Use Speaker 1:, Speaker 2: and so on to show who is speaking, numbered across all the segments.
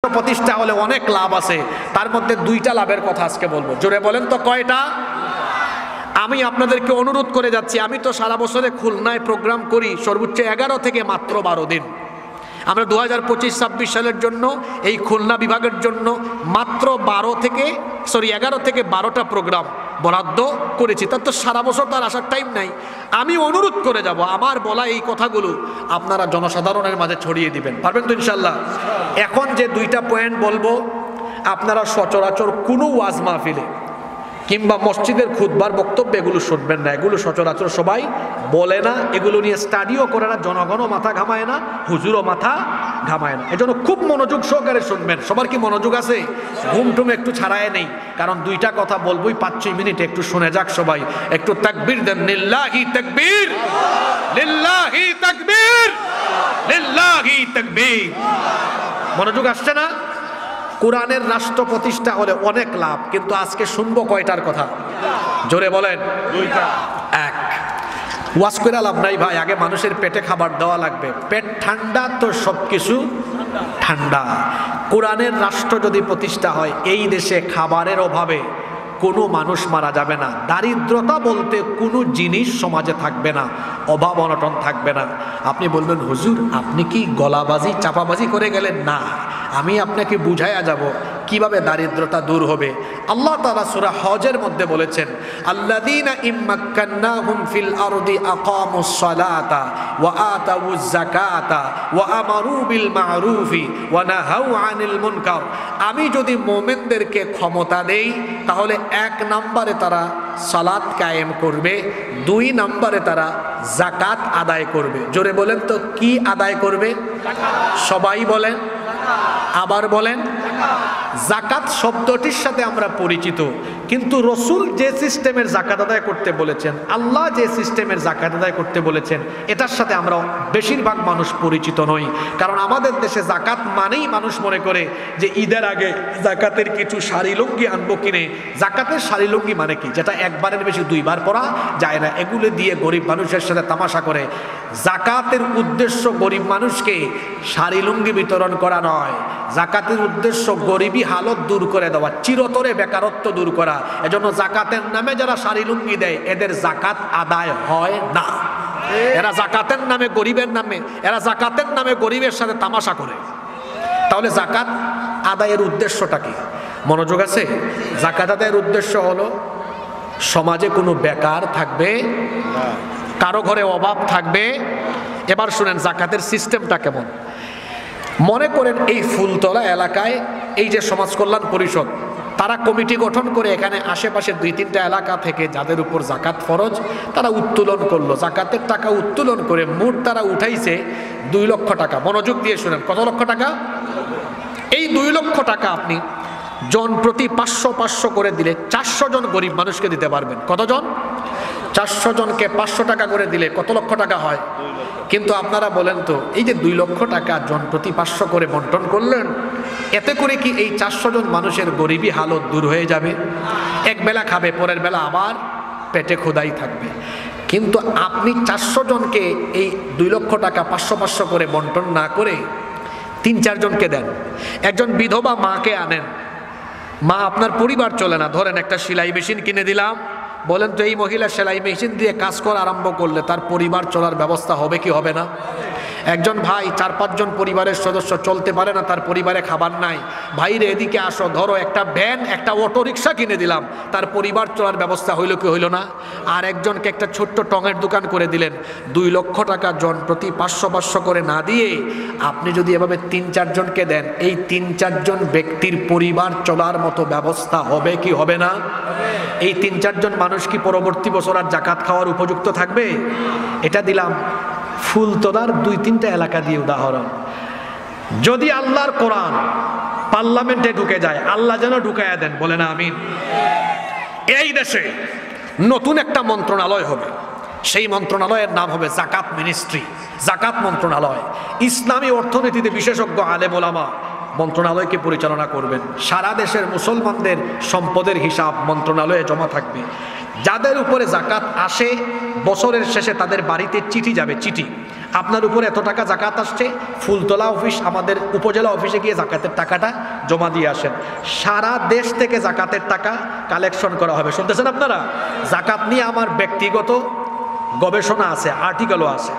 Speaker 1: প্রতিষ্ঠা হলে অনেক লাভ আছে, তার মধ্যে দুইটা লাভের কথা আজকে বলবো। জোরে বলেন তো কয়টা? আমি আপনাদেরকে অনুরোধ করে যাচ্ছি, আমি তো সারা বছরে খুলনায় প্রোগ্রাম করি সর্বোচ্চ 11 থেকে মাত্র 12 দিন। আমরা 2025-26 সালের জন্য এই খুলনা বিভাগের জন্য মাত্র 11 থেকে 12টা প্রোগ্রাম বরাদ্দ করেছি। তার তো সারা বছর তার আসার টাইম নাই। আমি অনুরোধ করে যাব, আমার বলা এই কথাগুলো আপনারা জনসাধারণের মাঝে ছড়িয়ে দিবেন, পারবেন তো ইনশাল্লাহ? এখন যে দুইটা পয়েন্ট বলবো, আপনারা সচরাচর কোনো ওয়াজ মাহফিলে কিংবা মসজিদের খুতবার বক্তব্য এগুলো শুনবেন না। এগুলো সচরাচর সবাই বলে না, এগুলো নিয়ে স্টাডিও করে না, জনগণও মাথা ঘামায় না, হুজুরও মাথা ঘামায় না। এজন্য খুব মনোযোগ সহকারে শুনবেন। সবার কি মনোযোগ আছে? ঘুমটুম একটু ছাড়ায় নেই, কারণ দুইটা কথা বলবোই 5-6 মিনিট, একটু শুনে যাক সবাই। একটু তাকবীর দেন, লিল্লাহি তাকবীর, লিল্লাহি তাকবীর, লিল্লাহি তাকবীর। মনোযোগ আসছে না? কোরআনের রাষ্ট্র প্রতিষ্ঠা হলে অনেক লাভ, কিন্তু আজকে শুনবো কয়টার কথা? জোরে বলেন। দুইটা। এক, ওয়াজ করে লাভ নাই ভাই, আগে মানুষের পেটে খাবার দেওয়া লাগবে। পেট ঠান্ডা তো সবকিছু ঠান্ডা। কোরআনের রাষ্ট্র যদি প্রতিষ্ঠা হয়, এই দেশে খাবারের অভাবে কোনো মানুষ মারা যাবে না, দারিদ্রতা বলতে কোনো জিনিস সমাজে থাকবে না, অভাব অনটন থাকবে না। আপনি বলবেন হুজুর আপনি কি গলাবাজি চাপাবাজি করে গেলেন? না, আমি আপনাকে বুঝাইয়া যাব কিভাবে দারিদ্রতা দূর হবে। আল্লাহ তাআলা সূরা হজের মধ্যে বলেছেন, আল্লাযীনা ইম্মাক্কান্নাহুম ফিল আরদি আকামুস সালাতা ওয়া আতাউজ যাকাতা ওয়া আমারু বিল মা'রুফি ওয়া নাহাউ আনিল মুনকার। আমি যদি মুমিনদেরকে ক্ষমতা দেই, তাহলে 1 নম্বরে তারা সালাত কায়েম করবে, 2 নম্বরে তারা যাকাত আদায় করবে। জোরে বলেন তো কি আদায় করবে? সবাই বলেন, আবার বলেন। যাকাত শব্দটির সাথে আমরা পরিচিত, কিন্তু রসুল যে সিস্টেমের যাকাত আদায় করতে বলেছেন, আল্লাহ যে সিস্টেমের যাকাত আদায় করতে বলেছেন, এটার সাথে আমরা বেশিরভাগ মানুষ পরিচিত নই। কারণ আমাদের দেশে যাকাত মানেই মানুষ মনে করে যে ঈদের আগে যাকাতের কিছু শাড়ি লুঙ্গি আনবো কিনে। যাকাতের শাড়ি লুঙ্গি মানে কি? যেটা একবারের বেশি 2 বার পরা যায় না, এগুলো দিয়ে গরিব মানুষের সাথে তামাশা করে। যাকাতের উদ্দেশ্য গরিব মানুষকে শাড়ি লুঙ্গি বিতরণ করা নয়, যাকাতের উদ্দেশ্য গরিবী হালত দূর করে দেওয়া, চিরতরে বেকারত্ব দূর করা। এজন্য যাকাতের নামে যারা শাড়ি লুঙ্গি দেয়, এদের যাকাত আদায় হয় না। এরা যাকাতের নামে গরিবের নামে, এরা যাকাতের নামে গরিবের সাথে তামাশা করে। তাহলে যাকাত আদায়ের উদ্দেশ্যটা কি? মনোযোগ আছে? যাকাত আদায়ের উদ্দেশ্য হলো সমাজে কোনো বেকার থাকবে, কারো ঘরে অভাব থাকবে। এবার শুনেন যাকাতের সিস্টেমটা কেমন। মনে করেন এই ফুলতলা এলাকায় এই যে সমাজ কল্যাণ পরিষদ, তারা কমিটি গঠন করে এখানে আশেপাশে 2-3টা এলাকা থেকে যাদের উপর যাকাত ফরজ, তারা উত্তোলন করলো। যাকাতের টাকা উত্তোলন করে মোট তারা উঠাইছে 2 লক্ষ টাকা। মনোযোগ দিয়ে শুনেন, কত লক্ষ টাকা? এই 2 লক্ষ টাকা আপনি জন প্রতি 500 করে দিলে 400 জন গরিব মানুষকে দিতে পারবেন। কতজন? 400 জনকে 500 টাকা করে দিলে কত লক্ষ টাকা হয়? কিন্তু আপনারা বলেন তো, এই যে 2 লক্ষ টাকা জন প্রতি 500 করে বন্টন করলেন, এতে করে কি এই 400 জন মানুষের গরিবী হালত দূর হয়ে যাবে? এক বেলা খাবে, পরের বেলা আবার পেটে ক্ষুধাই থাকবে। কিন্তু আপনি 400 জনকে এই 2 লক্ষ টাকা 500 করে বন্টন না করে 3-4 জনকে দেন। একজন বিধবা মাকে আনেন, মা আপনার পরিবার চলে না, ধরেন একটা সেলাই মেশিন কিনে দিলাম। বলেন তো এই মহিলা সেলাই মেশিন দিয়ে কাজ করা আরম্ভ করলে তার পরিবার চলার ব্যবস্থা হবে কি হবে না? একজন ভাই 4-5 জন পরিবারের সদস্য চলতে পারে না, তার পরিবারে খাবার নাই। ভাইরে এদিকে আসো, ধরো একটা ভ্যান একটা অটো রিক্সা কিনে দিলাম, তার পরিবার চলার ব্যবস্থা হইল কি হইল না? আর একজনকে একটা ছোট্ট টঙের দোকান করে দিলেন। 2 লক্ষ টাকা জন প্রতি 500 করে না দিয়ে আপনি যদি এভাবে 3-4 জনকে দেন, এই 3-4 জন ব্যক্তির পরিবার চলার মতো ব্যবস্থা হবে কি হবে না? এই 3-4 জন মানুষ কি পরবর্তী বছর আর যাকাত খাওয়ার উপযুক্ত থাকবে? এটা দিলাম ফুলতলার 2-3টা এলাকা দিয়ে উদাহরণ। যদি আল্লাহর কোরআন পার্লামেন্টে ঢুকে যায়, আল্লাহ যেন ঢুকাইয়া দেন, বলে না আমিন। এই দেশে নতুন একটা মন্ত্রণালয় হবে, সেই মন্ত্রণালয়ের নাম হবে যাকাত মিনিস্ট্রি, যাকাত মন্ত্রণালয়। ইসলামী অর্থনীতিতে বিশেষজ্ঞ আলেম ওলামা মন্ত্রণালয়কে পরিচালনা করবেন। সারা দেশের মুসলমানদের সম্পদের হিসাব মন্ত্রণালয়ে জমা থাকবে। যাদের উপরে যাকাত আসে, বছরের শেষে তাদের বাড়িতে চিঠি যাবে, চিঠি আপনার উপর এত টাকা জাকাত আসছে, ফুলতলা অফিস আমাদের উপজেলা অফিসে গিয়ে জাকাতের টাকাটা জমা দিয়ে আসেন। সারা দেশ থেকে জাকাতের টাকা কালেকশন করা হবে। শুনতেছেন আপনারা? জাকাত নিয়ে আমার ব্যক্তিগত গবেষণা আছে, আর্টিকেলও আছে।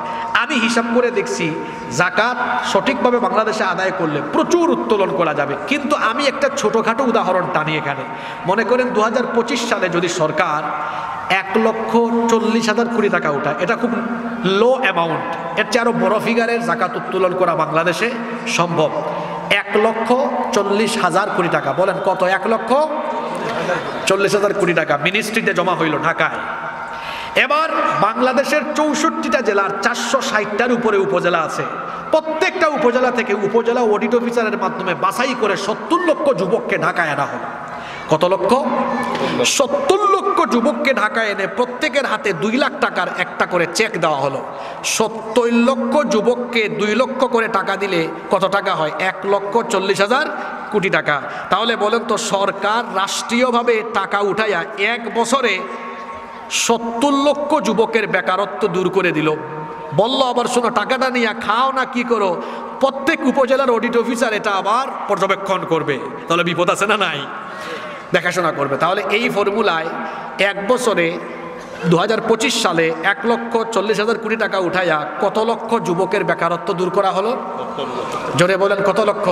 Speaker 1: আমি হিসাব করে দেখছি জাকাত সঠিকভাবে বাংলাদেশে আদায় করলে প্রচুর উত্তোলন করা যাবে। কিন্তু আমি একটা ছোটোখাটো উদাহরণ টানি এখানে। মনে করেন 2025 সালে যদি সরকার 1,40,000 কোটি টাকা উঠায়, এটা খুব লো অ্যামাউন্ট, এর চেয়ে আরও বড় ফিগারের জাকাত উত্তোলন করা বাংলাদেশে সম্ভব। 1,40,000 কোটি টাকা, বলেন কত? 1,40,000 কোটি টাকা মিনিস্ট্রিতে জমা হইল ঢাকায়। এবার বাংলাদেশের 64টা জেলার 460টার উপরে উপজেলা আছে। প্রত্যেকটা উপজেলা থেকে উপজেলা অডিট অফিসারের মাধ্যমে বাছাই করে 70 লক্ষ যুবককে ঢাকায় আনা হলো। কত লক্ষ? 70 লক্ষ যুবককে ঢাকায় এনে প্রত্যেকের হাতে 2 লাখ টাকার একটা করে চেক দেওয়া হলো। 70 লক্ষ যুবককে 2 লক্ষ করে টাকা দিলে কত টাকা হয়? 1,40,000 কোটি টাকা। তাহলে বলেন তো, সরকার রাষ্ট্রীয়ভাবে টাকা উঠাইয়া 1 বছরে 70 লক্ষ যুবকের বেকারত্ব দূর করে দিল। বললো আবার শোনো, টাকাটা নিয়ে খাও না কি করো, প্রত্যেক উপজেলার অডিট অফিসার এটা আবার পর্যবেক্ষণ করবে। তাহলে বিপদ আছে না নাই? দেখাশোনা করবে। তাহলে এই ফর্মুলায় 1 বছরে 2025 সালে 1,40,000 কোটি টাকা উঠাইয়া কত লক্ষ যুবকের বেকারত্ব দূর করা হলো? জোরে বলেন, কত লক্ষ?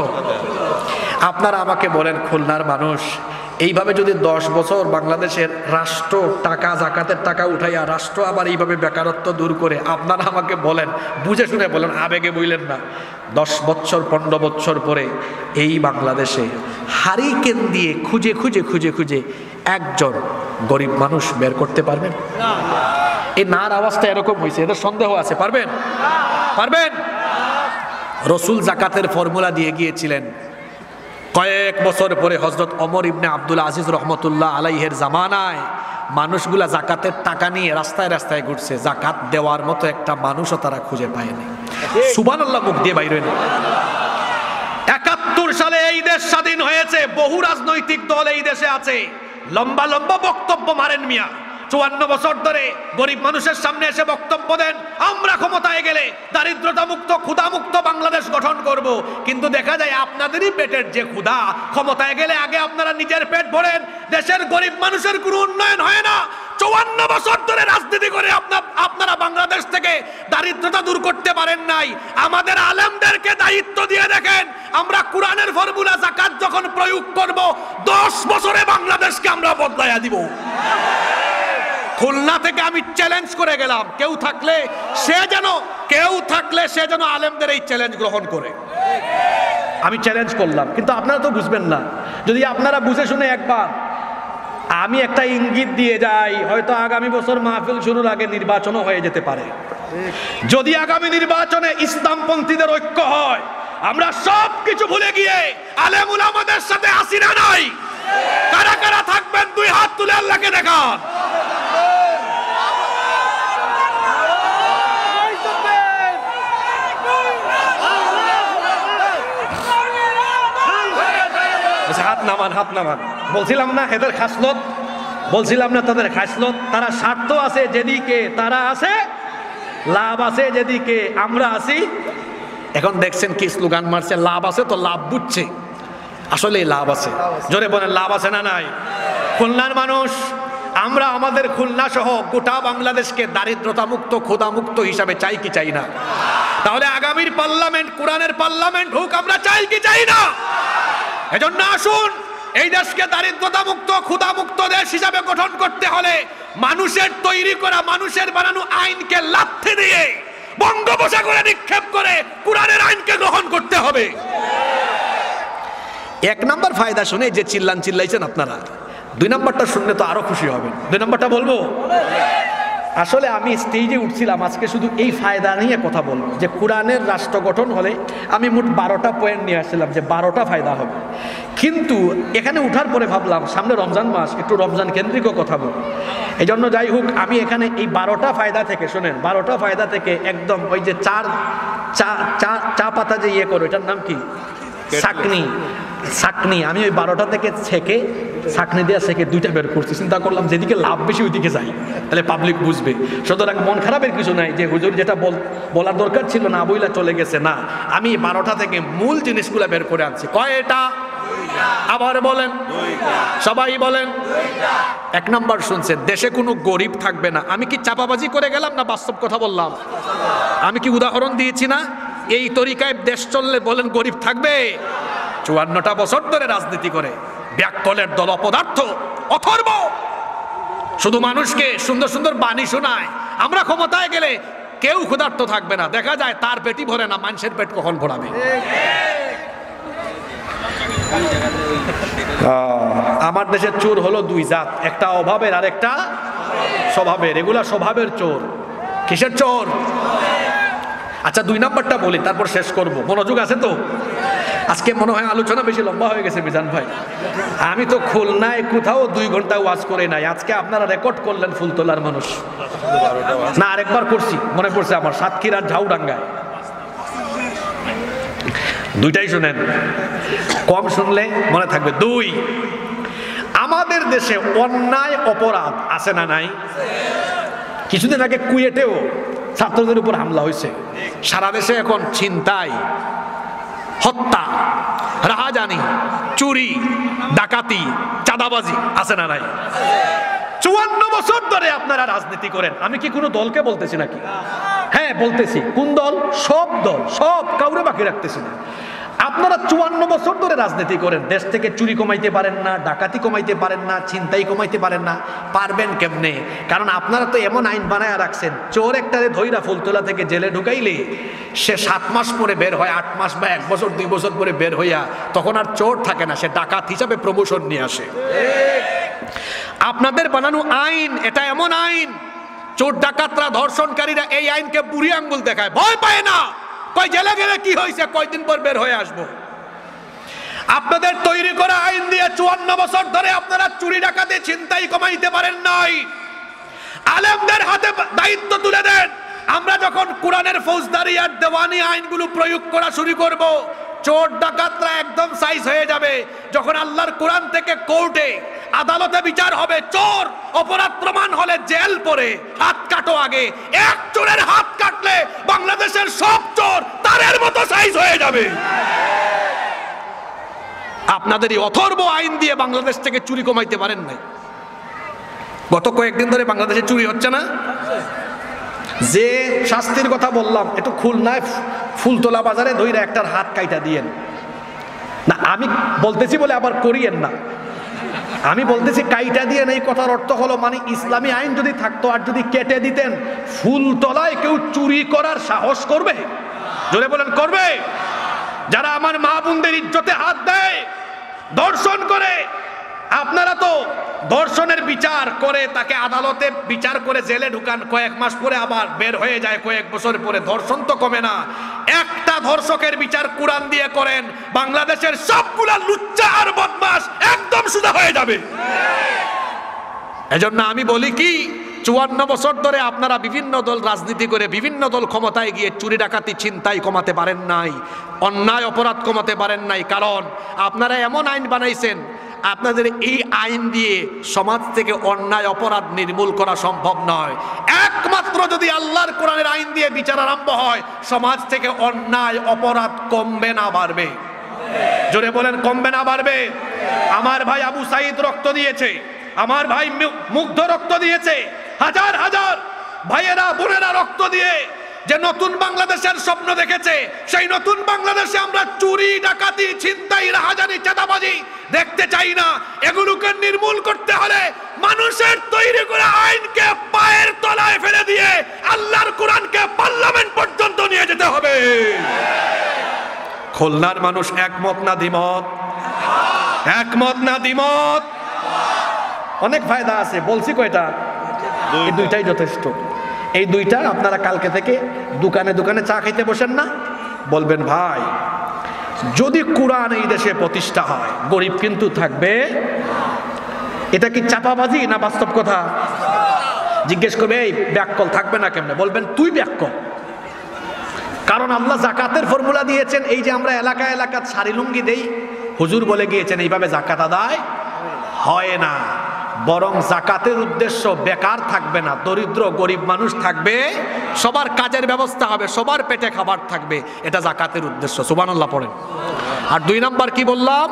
Speaker 1: আপনারা আমাকে বলেন, খুলনার মানুষ এইভাবে যদি 10 বছর বাংলাদেশের রাষ্ট্র টাকা জাকাতের টাকা উঠাইয়া রাষ্ট্র আবার এইভাবে বেকারত্ব দূর করে, আপনারা আমাকে বলেন, বুঝে শুনে বলেন, আবেগে বললেন না, 10 বছর 15 বছর পরে এই বাংলাদেশে হারিকেন দিয়ে খুঁজে খুঁজে খুঁজে খুঁজে একজন গরিব মানুষ বের করতে পারবেন? এই নার আওয়াজটা এরকম হয়েছে, এদের সন্দেহ আছে, পারবেন? পারবেন? রসুল জাকাতের ফর্মুলা দিয়ে গিয়েছিলেন। কয়েক বছর পরে হযরত ওমর ইবনে আব্দুল আজিজ রহমতুল্লাহ আলাইহের জামানায় মানুষগুলা জাকাতের টাকা নিয়ে রাস্তায় রাস্তায় ঘুরছে, জাকাত দেওয়ার মতো একটা মানুষও তারা খুঁজে পায়নি। সুবহানাল্লাহ মুখ দিয়ে বাইরে না। 71 সালে এই দেশ স্বাধীন হয়েছে, বহু রাজনৈতিক দল এই দেশে আছে, লম্বা লম্বা বক্তব্য মারেন মিয়া। 54 বছর ধরে গরিব মানুষের সামনে এসে বক্তব্য দেন, আমরা ক্ষমতায় গেলে দারিদ্রতা মুক্ত ক্ষুধা মুক্ত বাংলাদেশ গঠন করব। কিন্তু দেখা যায় আপনাদেরই পেটের যে ক্ষুধা, ক্ষমতায় গেলে আগে আপনারা নিজের পেট ভরেন, দেশের গরিব মানুষের কোনো উন্নয়ন হয় না। 54 বছর ধরে রাজনীতি করে আপনারা বাংলাদেশ থেকে দারিদ্রতা দূর করতে পারেন নাই। আমাদের আলেমদেরকে দায়িত্ব দিয়ে দেখেন, আমরা কোরআনের ফর্মুলা যাকাত যখন প্রয়োগ করব, 10 বছরে বাংলাদেশকে আমরা বদলাইয়া দিব। খুলনা থেকে আমি চ্যালেঞ্জ করে গেলাম, কেউ থাকলে সে যেন আলেমদের এই চ্যালেঞ্জ গ্রহণ করে। আমি চ্যালেঞ্জ করলাম, কিন্তু আপনারা তো বুঝবেন না। যদি আপনারা বুঝে শুনে একবার আমি একটা ইঙ্গিত দিয়ে যাই, হয়তো আগামী বছর মাহফিল শুরুর আগে নির্বাচনও হয়ে যেতে পারে। যদি আগামী নির্বাচনে ইসলামপন্থীদের ঐক্য হয়, আমরা সব কিছু ভুলে গিয়ে আলেম উলামাদের সাথে আসি না নাই? কারা কারা থাকবেন 2 হাত তুলে আল্লাহকে দেখান। হাত নামান, হাত নামান। বলছিলাম না এদের খাসলত, বলছিলাম না তাদের খাসলত, তারা স্বার্থ আছে যেদিকে, তারা আছে লাভ আছে যেদিকে, আমরা আছি। এখন দেখছেন কি স্লোগান মারছে, লাভ আছে তো লাভ বুঝছে, আসলে লাভ আছে। জোরে বলেন, লাভ আছে না নাই? খুলনার মানুষ আমরা আমাদের খুলনা সহ গোটা বাংলাদেশকে দারিদ্রতা মুক্ত ক্ষুধা মুক্ত হিসাবে চাই কি চাই না? তাহলে আগামীর পার্লামেন্ট কোরআনের পার্লামেন্ট হোক, আমরা চাই কি চাই না? এজন্য আসুন, এই দেশকে দারিদ্রতা মুক্ত ক্ষুধা মুক্ত দেশ হিসাবে গঠন করতে হলে মানুষের তৈরি করা, মানুষের বানানো আইনকে লাথি দিয়ে বঙ্গোপসাগরে নিক্ষেপ করে কোরআনের আইনকে গ্রহণ করতে হবে। 1 নম্বর ফায়দা শুনে যে চিল্লাইছেন আপনারা, 2 নম্বরটা শুনলে তো আরো খুশি হবেন। 2 নম্বরটা বলবো। আসলে আমি স্টেজে উঠছিলাম আজকে শুধু এই ফায়দা নিয়ে কথা বলবো, যে কোরআনের রাষ্ট্র গঠন হলে আমি মোট 12টা পয়েন্ট নিয়ে আসছিলাম যে 12টা ফায়দা হবে। কিন্তু এখানে উঠার পরে ভাবলাম সামনে রমজান মাস, একটু রমজান কেন্দ্রিক কথা বলবো। এই জন্য যাই হোক, আমি এখানে এই 12টা ফায়দা থেকে, শোনেন, 12টা ফায়দা থেকে একদম ওই যে চা পাতা যে ইয়ে করো, এটার নাম কি, চাকনি, ছাকনি আমি ওই 12টা থেকে ছেঁকে ছাকনি দিয়ে ছেঁকে 2টা বের করছি। চিন্তা করলাম যেদিকে লাভ বেশি ওইদিকে যাই, তাহলে পাবলিক বুঝবে। সুতরাং মন খারাপের কিছু নাই যে হুজুর যেটা বলার দরকার ছিল না বইলা চলে গেছে, না, আমি 12টা থেকে মূল জিনিসগুলো বের করে আনছি। কয়টা? আবার বলেন, সবাই বলেন। 1 নাম্বার শুনছেন, দেশে কোনো গরিব থাকবে না। আমি কি চাপাবাজি করে গেলাম না বাস্তব কথা বললাম? আমি কি উদাহরণ দিয়েছি না? এই তরিকায় দেশ চললে বলেন গরিব থাকবে? 54টা বছর ধরে রাজনীতি করে ব্যাককলের দল, অপদার্থ, অথর্ব, শুধু মানুষকে সুন্দর সুন্দর বাণী শোনায়। আমরা ক্ষমতায় গেলে কেউ ক্ষুধার্ত থাকবে না। দেখা যায় তার পেটই ভরে না, মানুষের পেট কখন ভরাবে? আমার দেশের চোর হলো 2 জাত, একটা অভাবের আর একটা স্বভাবের। এগুলা স্বভাবের চোর। কিসের চোর? আচ্ছা 2 নাম্বারটা বলি, তারপর শেষ করব। মনোযোগ আছে তো? আজকে মনে হয় আলোচনা বেশি লম্বা হয়ে গেছে মিজান ভাই। আমি তো খুলনায় কোথাও 2 ঘন্টা ওয়াজ করে নাই। আজকে আপনারা রেকর্ড করলেন ফুলতলার মানুষ। না, আরেকবার করছি, মনে পড়ছে আমার, সাতক্ষীরার ঝাউডাঙ্গায়। 2টাই শুনেন, কম শুনলে মনে থাকবে। 2, আমাদের দেশে অন্যায় অপরাধ আছে না নাই? কিছুদিন আগে কুয়েটেও ছাত্রদের উপর হামলা হয়েছে। সারা দেশে এখন ছিনতাই, হত্যা, রাহাজানি, চুরি, ডাকাতি, চাঁদাবাজি আছে না নাই? 54 বছর ধরে আপনারা রাজনীতি করেন। আমি কি কোনো দলকে বলতেছি নাকি? হ্যাঁ বলতেছি। কোন দল? সব দল, সব, কাউরে বাকি রাখতেছি না। আপনারা 54 বছর ধরে রাজনীতি করেন। দেশ থেকে চুরি কমাইতে পারেন না, ডাকাতি কমাইতে পারেন না, ছিনতাই কমাইতে পারেন না। পারবেন কেমনে? কারণ আপনারা তো এমন আইন বানায় রাখছেন, চোর একটারে ধইরা ফুলতলা থেকে জেলে ঢুকাইলে সে 7 মাস পরে বের হয়, 8 মাস বা 1 বছর 2 বছর পরে বের হইয়া তখন আর চোর থাকে না, সে ডাকাত হিসাবে প্রমোশন নিয়ে আসে। আপনাদের বানানো আইন, এটা এমন আইন, চোর ডাকাতরা ধর্ষণকারীরা এই আইনকে বুড়ি আঙ্গুল দেখায়, ভয় পায় না। কই জেলে গেলে কি হয়েছে, কয়দিন পর বের হয়ে আসবো। আপনাদের তৈরি করা আইন দিয়ে 54 বছর ধরে আপনারা চুরি ডাকাতি ছিনতাই কমাইতে পারেন নাই। আলেমদের হাতে দায়িত্ব তুলে দেন। আমরা যখন কোরআনের ফৌজদারি আর দেওয়ানি আইনগুলো প্রয়োগ করা শুরু করব, চোর ডাকাতরা একদম সাইজ হয়ে যাবে। যখন আল্লাহর কোরআন থেকে কোর্টে আদালতে বিচার হবে, চোর অপরাধ প্রমাণ হলে জেল পড়ে, হাত কাটো আগে। এক চোরের হাত কাটলে বাংলাদেশের সব চোর তারের মতো সাইজ হয়ে যাবে। আপনাদের এই অথর্ব আইন দিয়ে বাংলাদেশ থেকে চুরি কমাইতে পারেন নাই। গত কয়েকদিন ধরে বাংলাদেশে চুরি হচ্ছে না? যে শাস্তির কথা বললাম, একটু খুলনায় ফুলতলা বাজারে ধইরা একটার হাত কাইটা দিয়েন না। আমি বলতেছি বলে আবার করিয়েন না। আমি বলতেছি কাইটা দিয়ে এই কথার অর্থ হলো, মানে ইসলামী আইন যদি থাকতো আর যদি কেটে দিতেন, ফুলতলায় কেউ চুরি করার সাহস করবে? জোরে বলেন, করবে? যারা আমার মা বোনদের ইজ্জতে হাত দেয়, ধর্ষণ করে, আপনারা তো ধর্ষণের বিচার করে তাকে আদালতে বিচার করে জেলে ঢুকান, কয়েক মাস পরে আবার বের হয়ে যায়, কয়েক বছর পরে। ধর্ষণ তো কমে না। একটা ধর্ষকের বিচার কোরআন দিয়ে করেন, বাংলাদেশের সবগুলা লুচ্চা আর বদমাশ একদম সুদা হয়ে যাবে। এজন্য আমি বলি কি, 54 বছর ধরে আপনারা বিভিন্ন দল রাজনীতি করে, বিভিন্ন দল ক্ষমতায় গিয়ে চুরি ডাকাতি ছিনতাই কমাতে পারেন নাই, অন্যায় অপরাধ কমাতে পারেন নাই। কারণ আপনারা এমন আইন বানাইছেন, আপনাদের এই আইন দিয়ে সমাজ থেকে অন্যায় অপরাধ নির্মূল করা সম্ভব নয়। একমাত্র যদি আল্লাহর কোরআনের আইন দিয়ে বিচার আরম্ভ হয়, সমাজ থেকে অন্যায় অপরাধ কমবে না বাড়বে? জোরে বলেন, কমবে না বাড়বে? আমার ভাই আবু সাইদ রক্ত দিয়েছে, আমার ভাই মুগ্ধ রক্ত দিয়েছে, হাজার হাজার ভাইয়েরা বোনেরা রক্ত দিয়ে যে নতুন বাংলাদেশের স্বপ্ন দেখেছে, সেই নতুন বাংলাদেশে আমরা চুরি ডাকাতি ছিনতাই রাহাজানি চাঁদাবাজি দেখতে চাই না। এগুলোকে নির্মূল করতে হলে মানুষের তৈরি করা আইনকে পায়ের তলায় ফেলে দিয়ে আল্লাহর কোরআনকে পার্লামেন্ট পর্যন্ত নিয়ে যেতে হবে। খুলনার মানুষ একমত না দ্বিমত? একমত না দ্বিমত? অনেক ফায়দা আছে, বলছি কয়টা? এই 2টাই যথেষ্ট। এই 2টা আপনারা কালকে থেকে দোকানে দোকানে চা খাইতে বসেন না, বলবেন ভাই যদি কোরআন এই দেশে প্রতিষ্ঠা হয়, গরিব কিন্তু থাকবে। এটা কি চাপাবাজি না বাস্তব কথা? জিজ্ঞেস করবে, এই ব্যাককল থাকবে না কেমনে? বলবেন তুই ব্যাককল। কারণ আল্লাহ জাকাতের ফর্মুলা দিয়েছেন। এই যে আমরা এলাকা এলাকা শাড়ি লুঙ্গি দেই, হুজুর বলে গিয়েছেন এইভাবে যাকাত আদায় হয় না, বরং যাকাতের উদ্দেশ্য বেকার থাকবে না, দরিদ্র গরিব মানুষ থাকবে, সবার কাজের ব্যবস্থা হবে, সবার পেটে খাবার থাকবে, এটা যাকাতের উদ্দেশ্য। সুবহানাল্লাহ পড়েন। আর 2 নাম্বার কি বললাম?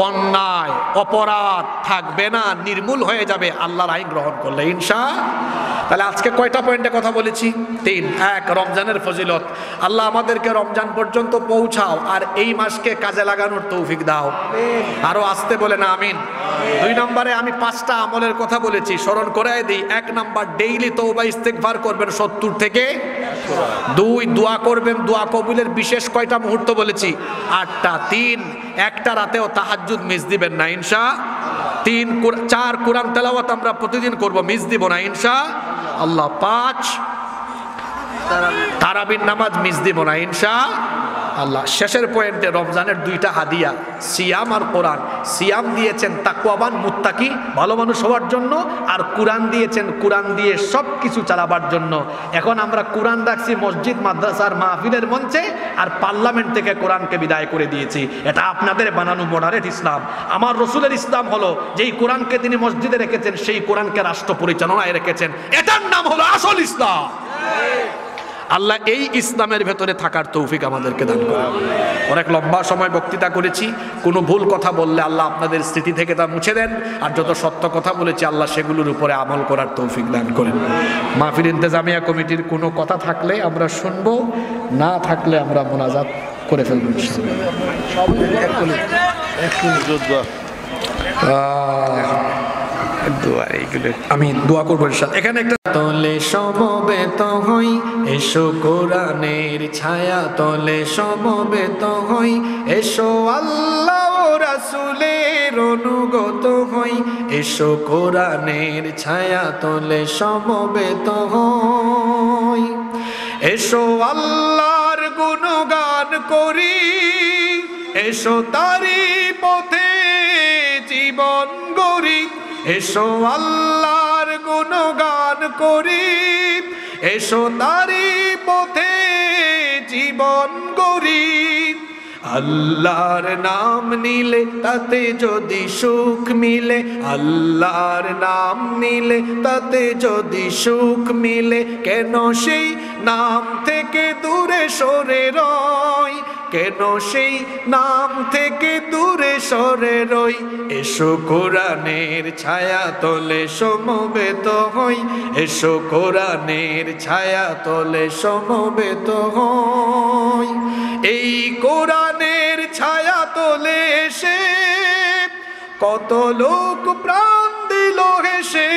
Speaker 1: অন্যায় অপরাধ থাকবে না, নির্মূল হয়ে যাবে আল্লাহর আইন গ্রহণ করলে ইনশাআল্লাহ। তাহলে আজকে কয়টা পয়েন্টে কথা বলেছি? 3। 1, রমজানের ফজিলত। আল্লাহ আমাদেরকে রমজান পর্যন্ত পৌঁছাও আর এই মাসকে কাজে লাগানোর তৌফিক দাও। আরো আসতে বলে না আমিন। 2 নম্বরে আমি 5টা আমলের কথা বলেছি, স্মরণ করায় দিই। 1 নাম্বার, ডেইলি তওবা ইস্তেগফার করবেন 70 থেকে 2। দোয়া করবেন, দোয়া কবুলের বিশেষ কয়টা মুহূর্ত বলেছি? 8টা। 3, একটা রাতেও তাহাজ্জুদ মিস দিবেন না ইনশাআল্লাহ। 4, কোরআন তেলাওয়াত আমরা প্রতিদিন করব, মিস দিব না ইনশাআল্লাহ। 5, তারাবির নামাজ মিস দিব না ইনশাআল্লাহ। শেষের পয়েন্টে রমজানের 2টা হাদিয়া, সিয়াম আর কোরআন। সিয়াম দিয়েছেন তাকওয়াবান মুত্তাকি ভালো মানুষ হওয়ার জন্য, আর কোরআন দিয়েছেন কোরআন দিয়ে সব কিছু চালাবার জন্য। এখন আমরা কোরআন রাখছি মসজিদ মাদ্রাসার মাহফিলের মঞ্চে, আর পার্লামেন্ট থেকে কোরআনকে বিদায় করে দিয়েছি। এটা আপনাদের বানানো মডারেট ইসলাম। আমার রসুলের ইসলাম হলো যেই কোরআনকে তিনি মসজিদে রেখেছেন, সেই কোরআনকে রাষ্ট্র পরিচালনায় রেখেছেন, এটার নাম হলো আসল ইসলাম। আল্লাহ এই ইসলামের ভেতরে থাকার তৌফিক আমাদেরকে দান করেন। অনেক লম্বা সময় বক্তৃতা করেছি, কোনো ভুল কথা বললে আল্লাহ আপনাদের স্মৃতি থেকে তা মুছে দেন, আর যত সত্য কথা বলেছি আল্লাহ সেগুলোর উপরে আমল করার তৌফিক দান করেন। মাহফিল ইন্তেজামিয়া কমিটির কোনো কথা থাকলে আমরা শুনবো, না থাকলে আমরা মোনাজাত করে ফেলবো। আমি দোয়া করবো। এখানে একটা তলে সমবেত হই, এসো কোরআনের ছায়া তলে সমবেত হই, এসো আল্লাহ রাসূলের অনুগত হই, এসো কোরআনের ছায়া তলে সমবেত হই, এসো আল্লাহর গুণগান করি, এসো তারি পথে জীবন গড়ি, এসো আল্লাহর গুণগান করি, এসো তারি পথে জীবন গড়ি। আল্লাহর নাম নিলে তাতে যদি সুখ মিলে, আল্লাহর নাম নিলে তাতে যদি সুখ মিলে, কেন সেই নাম থেকে দূরে সরে রই, কেন সেই নাম থেকে দূরে সরে রই। এসো কোরআনের ছায়া তলে সমবেত হই, এসো কোরআনের ছায়া তলে সমবেত হই। এই কোরআনের ছায়া তলে এসে কত লোক প্রাণ দিল হেসে,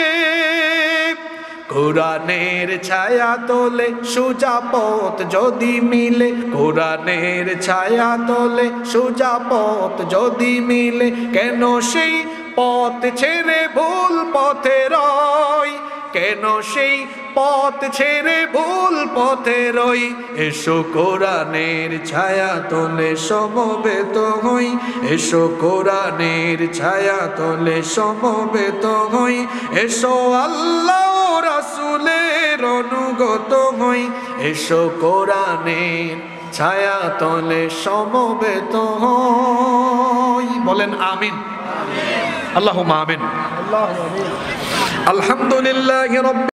Speaker 1: কোরআনের ছায়া তলে সোজা পথ যদি মিলে, কোরআনের ছায়া তলে সোজা পথ যদি মিলে, কেন সেই পথ ছেড়ে ভুল পথে রই, কেন সেই পথ ছেড়ে ভুল পথে রই। এসো কোরআনের ছায়া তলে সমবেত হই, এসো কোরআনের ছায়া তলে সমবেত হই, এসো আল্লাহ রাসূলের অনুগত হই, এসো কোরআনের ছায়া তলে সমবেত হই। বলেন আমিন। আল্লাহুম্মা আমিন। আলহামদুলিল্লাহি রাব্বিল